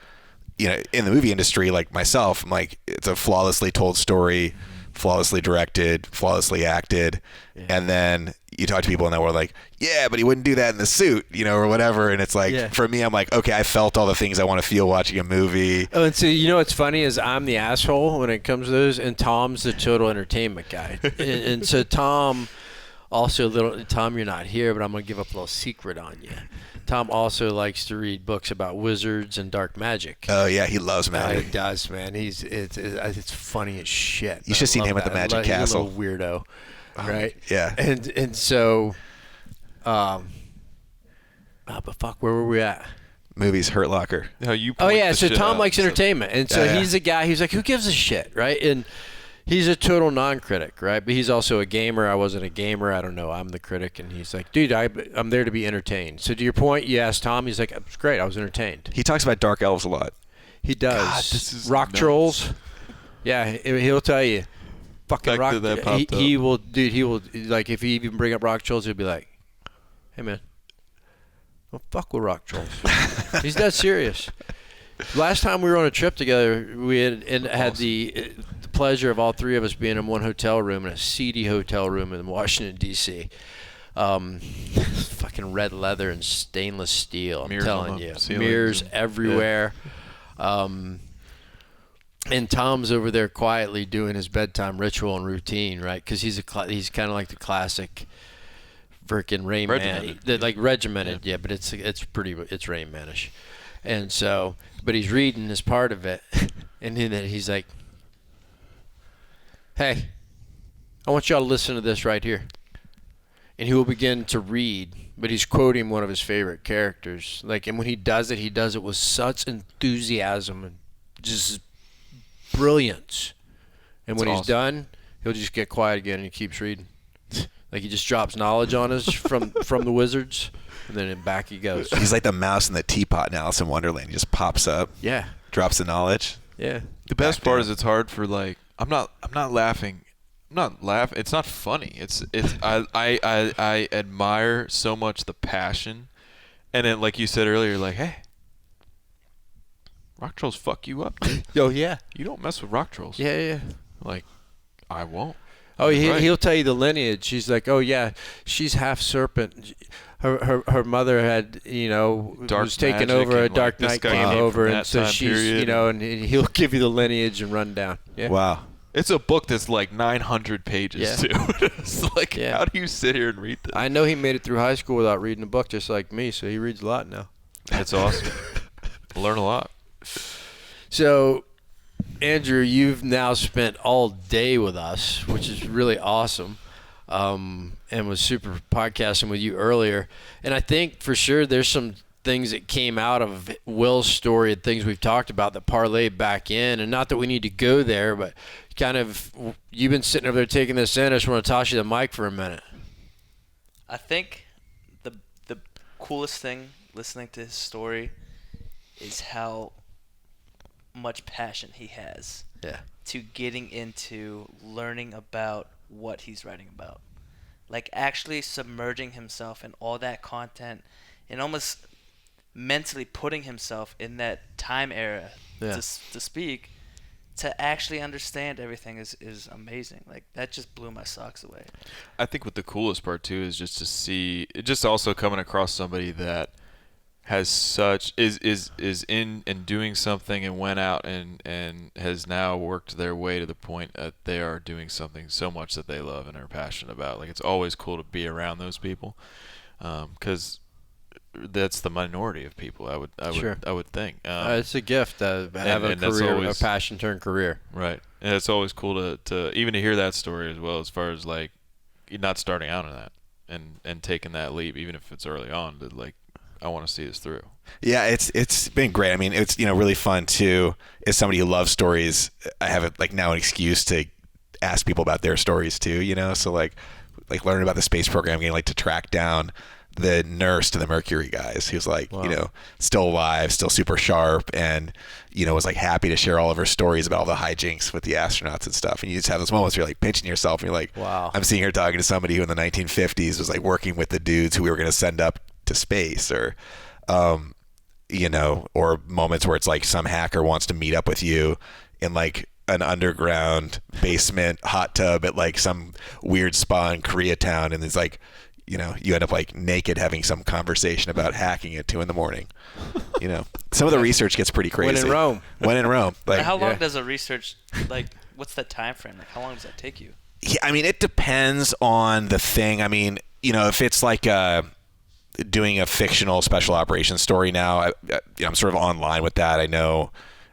In the movie industry, like myself, I'm like, it's a flawlessly told story, flawlessly directed, flawlessly acted, and then you talk to people in that world like, yeah, but he wouldn't do that in the suit, or whatever, and it's like, for me, I'm like, okay, I felt all the things I want to feel watching a movie. Oh, and so what's funny is I'm the asshole when it comes to those, and Tom's the total entertainment guy, and so Tom also Tom, you're not here, but I'm gonna give up a little secret on you. Tom also likes to read books about wizards and dark magic. Oh yeah, he loves magic. He does, man. It's funny as shit. You should have seen him at the Magic Castle. He's a little weirdo, right? Yeah. And so, but fuck, where were we at? Movies, Hurt Locker. How you? Oh yeah, point the so shit Tom out, likes entertainment, and so Yeah. he's a guy who's like, who gives a shit, right? And he's a total non-critic, right? But he's also a gamer. I wasn't a gamer. I don't know. I'm the critic. And he's like, dude, I'm there to be entertained. So to your point, you asked Tom. He's like, it's great. I was entertained. He talks about dark elves a lot. He does. God, this is rock nuts. trolls. Yeah, he'll tell you. Fucking Back rock. to that popped up. He will, dude. He will, like, if you even bring up rock trolls, he'll be like, hey man, don't fuck with rock trolls. He's that serious. Last time we were on a trip together, we had the pleasure of all three of us being in one hotel room, in a seedy hotel room in Washington, D.C. Fucking red leather and stainless steel. I'm Mirrors telling on the you. ceilings Mirrors and- everywhere. And Tom's over there quietly doing his bedtime ritual and routine, right? Because he's kind of like the classic freaking Rain Man. Regimented. Like regimented, but it's Rain Manish. And so, but he's reading as part of it, and then he's like, "Hey, I want y'all to listen to this right here." and he will begin to read, but he's quoting one of his favorite characters. And when he does it with such enthusiasm and just brilliance. And when he's done, he'll just get quiet again and he keeps reading. He just drops knowledge on us from the wizards, and then back he goes. He's like the mouse in the teapot in Alice in Wonderland. He just pops up. Yeah. Drops the knowledge. Yeah. The best part is it's hard for I'm not laughing. I'm not laughing. It's not funny. I admire so much the passion, and then like you said earlier, hey, rock trolls fuck you up. Oh yeah. You don't mess with rock trolls. Yeah. I won't. Oh, he'll tell you the lineage. He's like, oh yeah, she's half serpent. Her mother had, was taken over. A dark knight came over, and so she's, and he'll give you the lineage and run down. Yeah. Wow. It's a book that's 900 pages too. It's how do you sit here and read this? I know he made it through high school without reading a book, just like me. So he reads a lot now. That's awesome. Learn a lot. So, Andrew, you've now spent all day with us, which is really awesome, and was super podcasting with you earlier. And I think for sure there's some things that came out of Will's story and things we've talked about that parlayed back in. And not that we need to go there, but kind of you've been sitting over there taking this in. I just want to toss you the mic for a minute. I think the coolest thing listening to his story is how much passion he has to getting into learning about what he's writing about. Actually submerging himself in all that content and almost mentally putting himself in that time era to speak, to actually understand everything is amazing. That just blew my socks away. I think what the coolest part too is just to see, just also coming across somebody that has is in and doing something and went out and has now worked their way to the point that they are doing something so much that they love and are passionate about. It's always cool to be around those people, because that's the minority of people. I would think. It's a gift to have a career, a passion turned career. Right, and it's always cool to even to hear that story as well, as far as you're not starting out in that and taking that leap, even if it's early on. I want to see this through. Yeah, it's been great. I mean, it's really fun too. As somebody who loves stories, I have now an excuse to ask people about their stories too. So learning about the space program, getting to track down the nurse to the Mercury guys. He was wow. Still alive, still super sharp, and was happy to share all of her stories about all the hijinks with the astronauts and stuff. And you just have those moments where you're pinching yourself and you're wow. I'm seeing her talking to somebody who in the 1950s was working with the dudes who we were going to send up to space, or or moments where it's some hacker wants to meet up with you in an underground basement hot tub at some weird spa in Koreatown, and it's you end up naked having some conversation about hacking at 2 a.m. Some of the research gets pretty crazy. When in Rome. How long does a research what's the time frame? How long does that take you? Yeah, I mean, it depends on the thing. I mean, if it's doing a fictional special operations story now, I'm sort of online with that. I know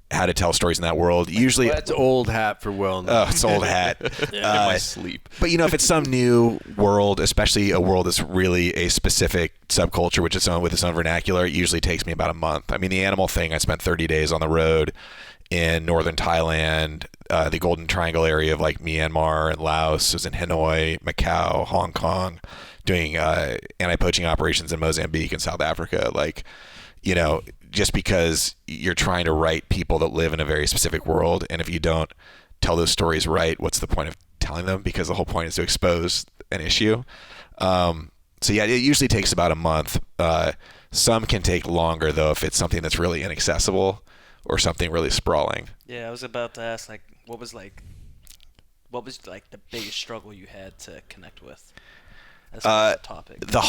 how to tell stories in that world. Usually that's old hat for Will. Oh, it's old hat. In my sleep. But if it's some new world, especially a world that's really a specific subculture with its own vernacular, it usually takes me about a month. I mean, the animal thing, I spent 30 days on the road in northern Thailand, the Golden Triangle area of Myanmar and Laos. I was in Hanoi, Macau, Hong Kong, doing anti-poaching operations in Mozambique and South Africa. Just because you're trying to write people that live in a very specific world, and if you don't tell those stories right, what's the point of telling them? Because the whole point is to expose an issue. So yeah, it usually takes about a month. Some can take longer though if it's something that's really inaccessible or something really sprawling. Yeah, I was about to ask what was the biggest struggle you had to connect with? As far as the topic. The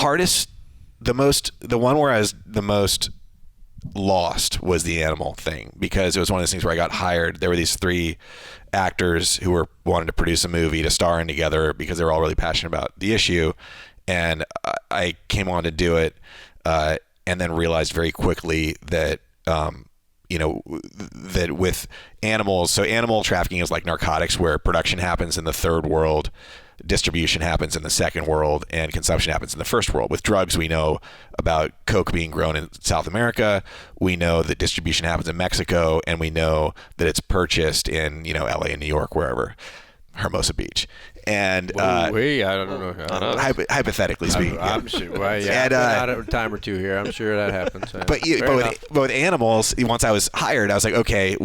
one where I was the most lost was the animal thing, because it was one of those things where I got hired. There were these 3 actors who wanted to produce a movie to star in together because they were all really passionate about the issue, and I came on to do it, and then realized very quickly that that with animals, so animal trafficking is like narcotics, where production happens in the third world distribution happens in the second world and consumption happens in the first world. With drugs, we know about coke being grown in South America. We know that distribution happens in Mexico, and we know that it's purchased in, LA and New York, wherever. Hermosa Beach. And I don't know. Hypothetically speaking, I'm sure. Well, yeah, and, out a time or two here. I'm sure that happens. But with animals, once I was hired, I was like, okay,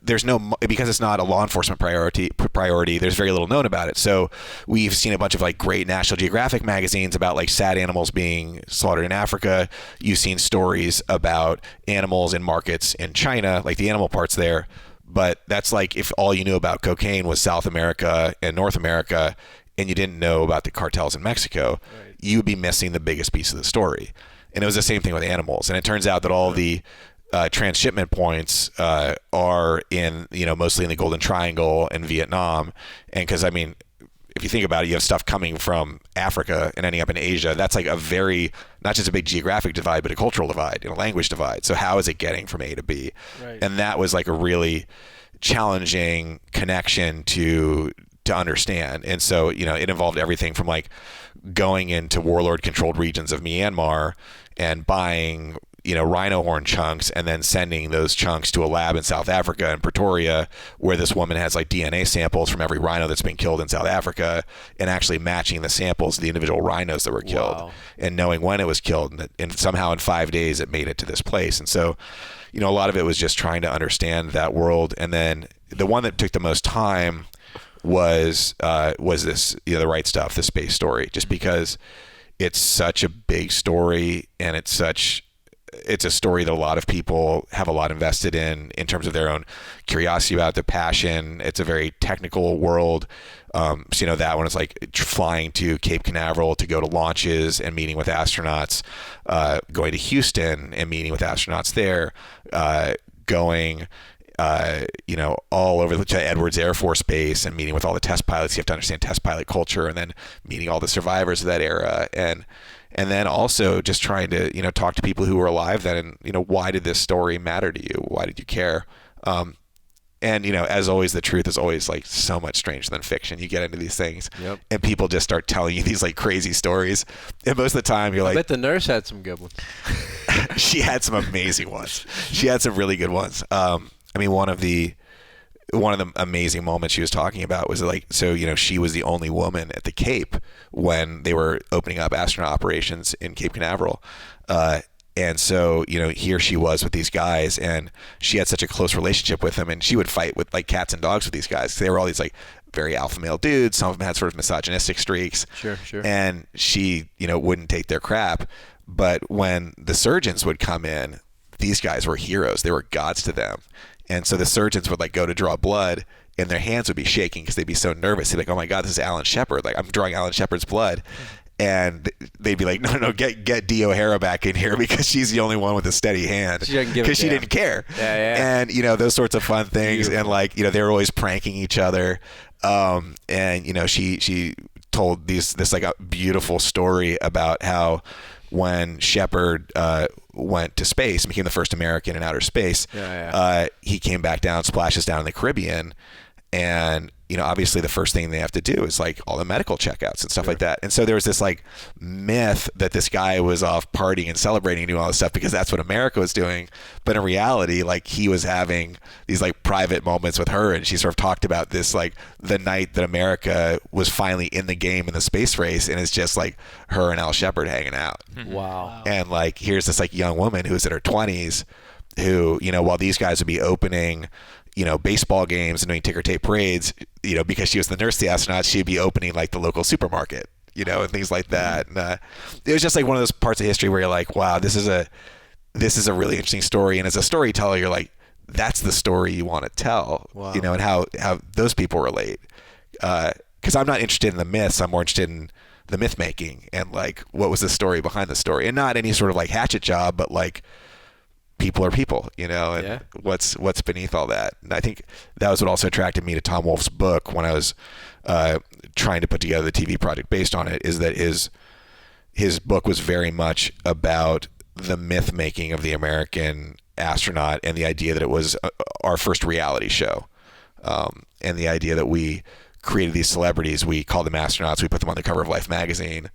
there's no, because it's not a law enforcement priority. There's very little known about it. So we've seen a bunch of like great National Geographic magazines about like sad animals being slaughtered in Africa. You've seen stories about animals in markets in China, like the animal parts there. But that's like if all you knew about cocaine was South America and North America and you didn't know about the cartels in Mexico, you would be missing the biggest piece of the story. And it was the same thing with animals. And it turns out that all the transshipment points are in, mostly in the Golden Triangle and Vietnam. And because, if you think about it, you have stuff coming from Africa and ending up in Asia. That's like not just a big geographic divide, but a cultural divide and a language divide. So how is it getting from A to B? Right. And that was like a really challenging connection to understand. And so, it involved everything from like going into warlord controlled regions of Myanmar and buying rhino horn chunks and then sending those chunks to a lab in South Africa in Pretoria where this woman has like DNA samples from every rhino that's been killed in South Africa and actually matching the samples to the individual rhinos that were killed and knowing when it was killed and somehow in 5 days it made it to this place. And so, a lot of it was just trying to understand that world. And then the one that took the most time was this, the Right Stuff, the space story, just because it's such a big story and it's a story that a lot of people have a lot invested in terms of their own curiosity about, their passion. It's a very technical world. So, that one is like flying to Cape Canaveral to go to launches and meeting with astronauts, going to Houston and meeting with astronauts there, going all over to Edwards Air Force Base and meeting with all the test pilots. You have to understand test pilot culture, and then meeting all the survivors of that era. And then also just trying to, talk to people who were alive then and, why did this story matter to you? Why did you care? And, as always, the truth is always like so much stranger than fiction. You get into these things and people just start telling you these like crazy stories. And most of the time you're like, I bet the nurse had some good ones. She had some amazing ones. She had some really good ones. One of the amazing moments she was talking about was like, so, she was the only woman at the Cape when they were opening up astronaut operations in Cape Canaveral. And so, here she was with these guys and she had such a close relationship with them and she would fight with like cats and dogs with these guys. They were all these like very alpha male dudes. Some of them had sort of misogynistic streaks. Sure. And she, wouldn't take their crap. But when the surgeons would come in, these guys were heroes. They were gods to them. And so the surgeons would like go to draw blood and their hands would be shaking because they'd be so nervous. They'd be like, oh my God, this is Alan Shepard. Like I'm drawing Alan Shepard's blood. And they'd be like, no, get Dee O'Hara back in here because she's the only one with a steady hand because she didn't care. Yeah. And, those sorts of fun things. Beautiful. And like, they were always pranking each other. And, she told this like a beautiful story about how when Shepard went to space and became the first American in outer space, he came back down, splashes down in the Caribbean, and obviously the first thing they have to do is like all the medical checkouts and stuff like that. And so there was this like myth that this guy was off partying and celebrating and doing all this stuff because that's what America was doing. But in reality, like he was having these like private moments with her, and she sort of talked about this like the night that America was finally in the game in the space race, and it's just like her and Al Shepard hanging out. Wow. And like here's this like young woman who's in her 20s who, while these guys would be opening baseball games and doing ticker tape parades, because she was the nurse to the astronauts, she'd be opening like the local supermarket, and things like that. And it was just like one of those parts of history where you're like, wow, this is a really interesting story. And as a storyteller, you're like, that's the story you want to tell, and how those people relate. Because I'm not interested in the myths. I'm more interested in the myth making and like, what was the story behind the story, and not any sort of like hatchet job, but like, people are people, and what's beneath all that. And I think that was what also attracted me to Tom Wolfe's book when I was trying to put together the TV project based on it, is that his book was very much about the myth making of the American astronaut and the idea that it was our first reality show, and the idea that we created these celebrities. We called them astronauts. We put them on the cover of Life magazine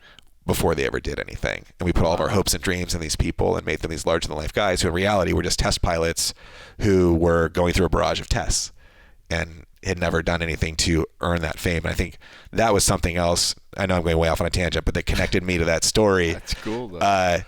before they ever did anything. And we put all of our hopes and dreams in these people and made them these larger-than-life guys who in reality were just test pilots who were going through a barrage of tests and had never done anything to earn that fame. And I think that was something else. I know I'm going way off on a tangent, but that connected me to that story. That's cool, though. Now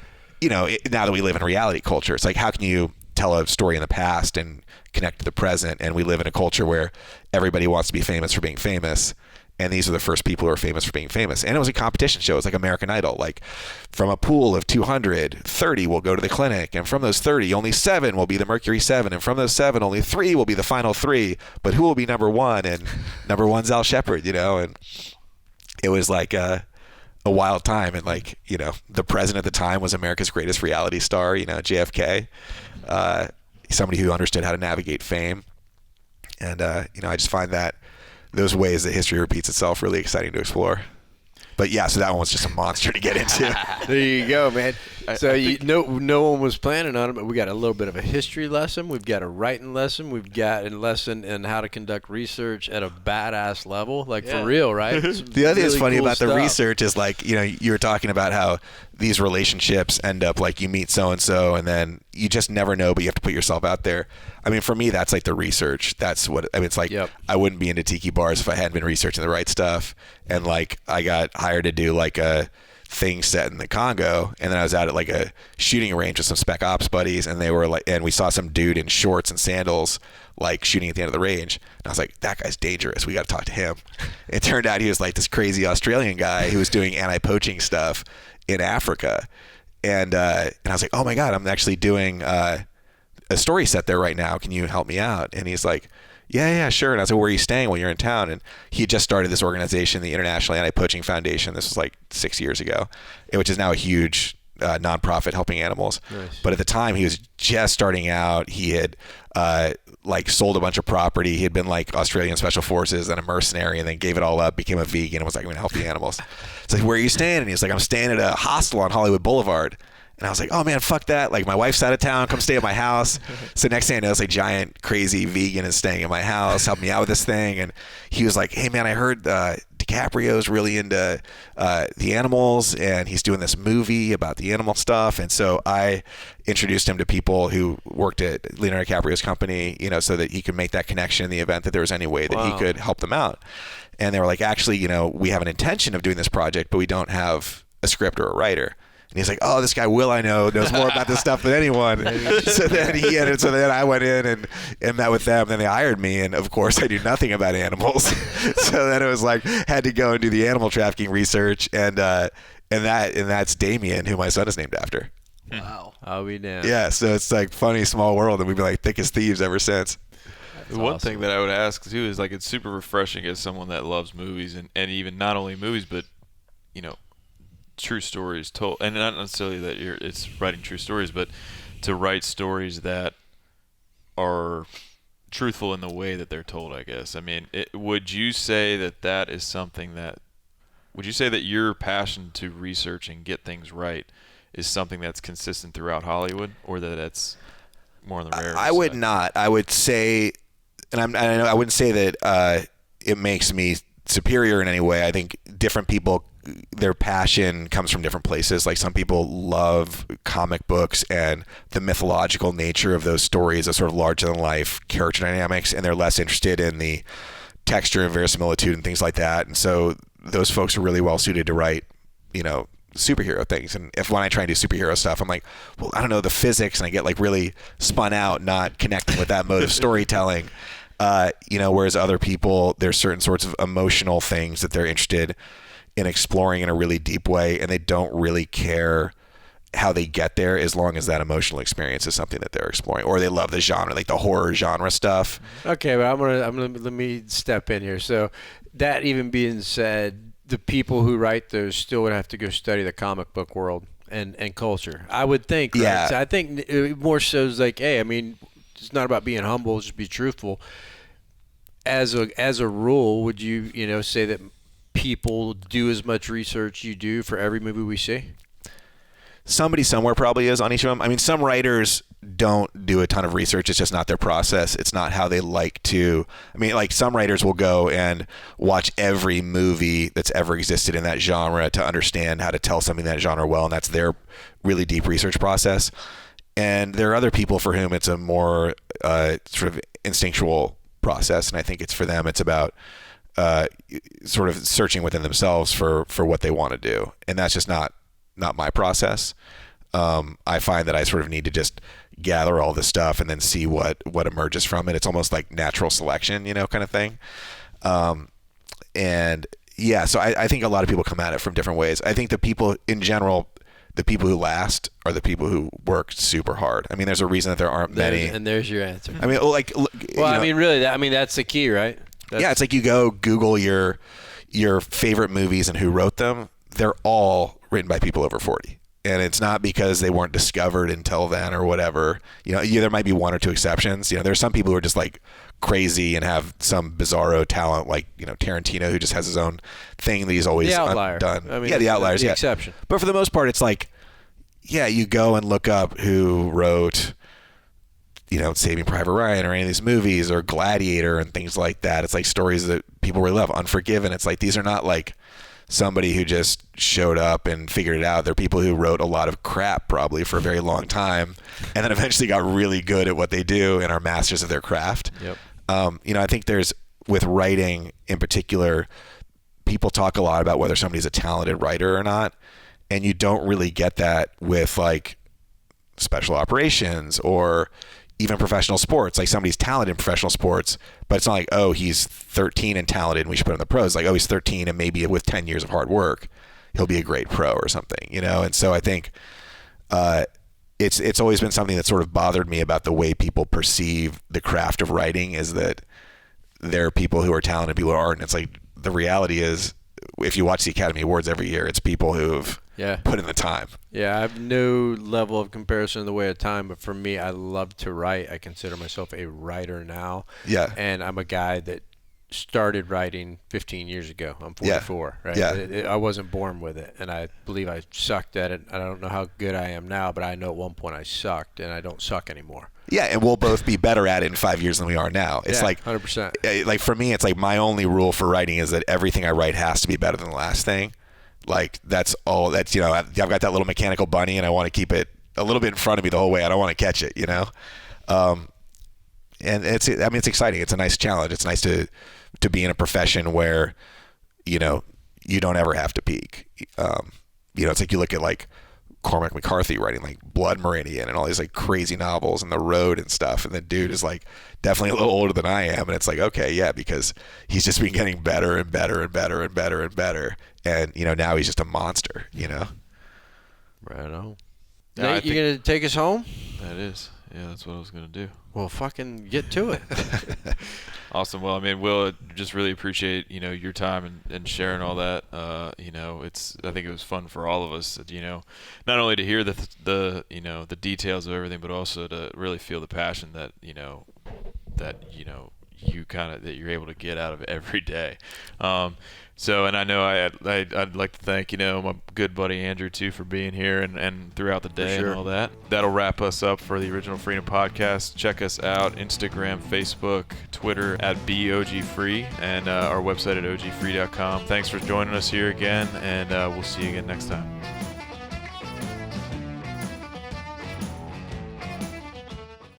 that we live in a reality culture, it's like, how can you tell a story in the past and connect to the present? And we live in a culture where everybody wants to be famous for being famous. And these are the first people who are famous for being famous. And it was a competition show. It was like American Idol. Like, from a pool of 200, 30 will go to the clinic. And from those 30, only 7 will be the Mercury 7. And from those 7, only 3 will be the final 3. But who will be number 1? And number 1's Al Shepard, And it was like a wild time. And like, the president at the time was America's greatest reality star, JFK. Somebody who understood how to navigate fame. And, I just find that those ways that history repeats itself really exciting to explore. But yeah, so that one was just a monster to get into. There you go, man. So no one was planning on it, but we got a little bit of a history lesson. We've got a writing lesson. We've got a lesson in how to conduct research at a badass level, for real, right? The other thing that's funny about the research is you were talking about how these relationships end up like you meet so-and-so and then you just never know, but you have to put yourself out there. I mean, for me, that's like the research. That's what, it's like, I wouldn't be into tiki bars if I hadn't been researching the right stuff. And I got hired to do like a thing set in the Congo. And then I was out at like a shooting range with some Spec Ops buddies. And they were and we saw some dude in shorts and sandals, shooting at the end of the range. And I was like, that guy's dangerous. We got to talk to him. It turned out he was like this crazy Australian guy who was doing anti-poaching stuff in Africa. And I was like, oh my God, I'm actually doing a story set there right now. Can you help me out? And he's like, yeah, sure. And I was like, where are you staying when you're in town? And he had just started this organization, the International Anti-Poaching Foundation. This was like 6 years ago, which is now a huge nonprofit helping animals. Nice. But at the time, he was just starting out. He had sold a bunch of property. He had been like Australian Special Forces and a mercenary, and then gave it all up, became a vegan, and was like, I'm going to help the animals. It's like, where are you staying? And he's like, I'm staying at a hostel on Hollywood Boulevard. And I was like, oh man, fuck that. Like, my wife's out of town, come stay at my house. So next thing I know, this giant, crazy vegan is staying at my house, helping me out with this thing. And he was like, hey man, I heard DiCaprio's really into the animals, and he's doing this movie about the animal stuff. And so I introduced him to people who worked at Leonardo DiCaprio's company, so that he could make that connection in the event that there was any way that he could help them out. And they were like, actually, we have an intention of doing this project, but we don't have a script or a writer. And he's like, oh, this guy Will I know knows more about this stuff than anyone. So then I went in and met with them. Then they hired me, and of course I do nothing about animals. So then it was like, had to go and do the animal trafficking research, and that's Damien, who my son is named after. Wow. I'll be damned. Yeah, so it's like funny small world, and we've been like thick as thieves ever since. The one thing that I would ask too is it's super refreshing as someone that loves movies and even not only movies but true stories told, and not necessarily that it's writing true stories, but to write stories that are truthful in the way that they're told, I guess. I mean, would you say that is something would you say that your passion to research and get things right is something that's consistent throughout Hollywood, or that's more on the rare side? I would not. I would say, and I wouldn't say that it makes me superior in any way. I think different people, their passion comes from different places. Like, some people love comic books and the mythological nature of those stories, a sort of larger than life character dynamics, and they're less interested in the texture and verisimilitude and things like that. And so those folks are really well suited to write, superhero things. And when I try and do superhero stuff, I'm like, well, I don't know the physics, and I get really spun out, not connecting with that mode of storytelling. Whereas other people, there's certain sorts of emotional things that they're interested in exploring in a really deep way, and they don't really care how they get there as long as that emotional experience is something that they're exploring, or they love the genre, like the horror genre stuff. Okay, but let me step in here. So that even being said, the people who write those still would have to go study the comic book world and culture, I would think. Right? Yeah. So I think it more so is like, hey, I mean, it's not about being humble, just be truthful. As a rule, would you say that people do as much research you do for every movie we see? Somebody somewhere probably is on each of them. I mean, some writers don't do a ton of research. It's just not their process. It's not how they like to. I mean, like some writers will go and watch every movie that's ever existed in that genre to understand how to tell something in that genre well, and that's their really deep research process. And there are other people for whom it's a more sort of instinctual process, and I think it's for them. It's about sort of searching within themselves for what they want to do, and that's just not my process. I find that I sort of need to just gather all this stuff and then see what emerges from it. It's almost like natural selection, kind of thing. And yeah, so I think a lot of people come at it from different ways. I think the people in general, the people who last are the people who work super hard. I mean, there's a reason that there aren't many. And there's your answer. I mean, like, I mean, really, that's the key, right? Yeah, it's like you go Google your favorite movies and who wrote them. They're all written by people over 40. And it's not because they weren't discovered until then or whatever. There might be one or two exceptions. There's some people who are just like crazy and have some bizarro talent, like Tarantino, who just has his own thing that he's always done. I mean, the outliers, the exception. But for the most part, it's like, yeah, you go and look up who wrote, Saving Private Ryan or any of these movies or Gladiator and things like that. It's like stories that people really love. Unforgiven. It's like these are not like somebody who just showed up and figured it out. They're people who wrote a lot of crap probably for a very long time and then eventually got really good at what they do and are masters of their craft. Yep. I think there's, with writing in particular, people talk a lot about whether somebody's a talented writer or not, and you don't really get that with like special operations or even professional sports. Like somebody's talented in professional sports, but it's not like, oh, he's 13 and talented and we should put him in the pros. Like, oh, he's 13 and maybe with 10 years of hard work, he'll be a great pro or something, And so I think it's always been something that sort of bothered me about the way people perceive the craft of writing, is that there are people who are talented, people who aren't. And it's like, the reality is, if you watch the Academy Awards every year, it's people who've put in the time. Yeah, I have no level of comparison in the way of time, but for me, I love to write. I consider myself a writer now. Yeah. And I'm a guy that started writing 15 years ago. I'm 44, right? Yeah. I wasn't born with it, and I believe I sucked at it. I don't know how good I am now, but I know at one point I sucked, and I don't suck anymore. Yeah, and we'll both be better at it in 5 years than we are now. It's like 100%. Like for me, it's like my only rule for writing is that everything I write has to be better than the last thing. Like that's all. That's I've got that little mechanical bunny, and I want to keep it a little bit in front of me the whole way. I don't want to catch it, And it's exciting. It's a nice challenge. It's nice to be in a profession where you don't ever have to peak. It's like you look at like Cormac McCarthy writing like Blood Meridian and all these like crazy novels and The Road and stuff, and the dude is like definitely a little older than I am, and it's like, okay, yeah, because he's just been getting better and better and better and better and better, and now he's just a monster. Right on. Nate, you gonna take us home? That is. Yeah, that's what I was gonna do. Well, fucking get to it. Awesome. Well, I mean, Will, just really appreciate your time and sharing all that. I think it was fun for all of us. Not only to hear the details of everything, but also to really feel the passion that that you're able to get out of every day. And I know I'd like to thank my good buddy Andrew too for being here and throughout the day and all that. That'll wrap us up for the Original Freedom Podcast. Check us out: Instagram, Facebook, Twitter at BOGFree, and our website at ogfree.com. Thanks for joining us here again, and we'll see you again next time.